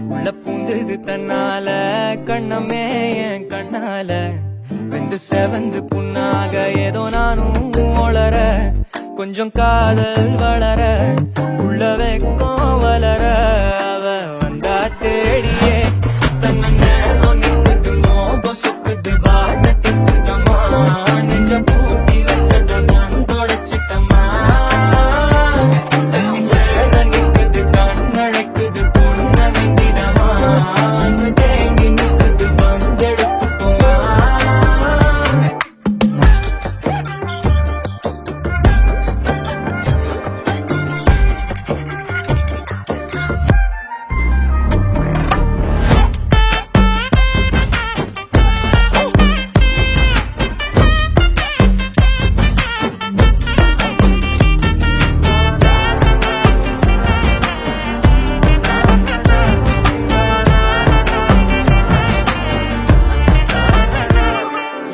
உள்ள பூந்தது தன்னால கண்ணமே என் கண்ணால வெந்து செவந்து புண்ணாக ஏதோ நானும் ஒளர கொஞ்சம் காதல் வளர உள்ள வெக்கம் வளர அவ வந்தா தேடியே தன்ன நேரம் நிக்குது மோகம் சுக்குது வார்த்தை திக்குதம்மா நெஞ்ச பூட்டி வச்சத வந்தொடைச்சிட்டம்மா தச்சி சேர நிக்குது கண்ணழைக்குது பொண்ண வெந்திடமா அங்கு தேங்கி நிக்குது வந்தெடுத்துக்குமா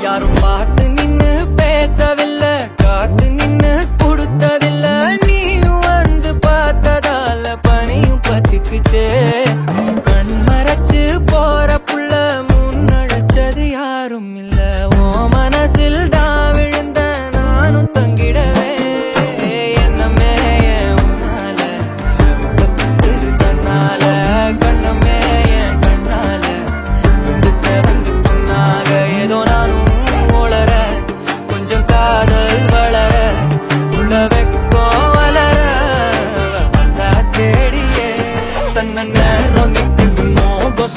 யாரும் பார்த்து நின்னு பேசவில்லை காத்து நின்னு கொடுத்ததில்ல நீயும் வந்து பார்த்ததால பனியும் பத்திக்குச்சே கண் மறைச்சு போற புள்ள முன்னழைச்சது யாரும் இல்ல ஓ மனசில் தான் விழுந்த நானும் தங்கிடவே என்னமே உன்னால புந்தது தன்னால கண்ணமே என் கண்ணால வந்து செவந்து புண்ணாக ஏதோ நானும் கொஞ்சம் காதல் வளர உள்ள வெக்கோ வளர வந்தா தேடியே தன்ன நேரம் நிக்குது மோகம்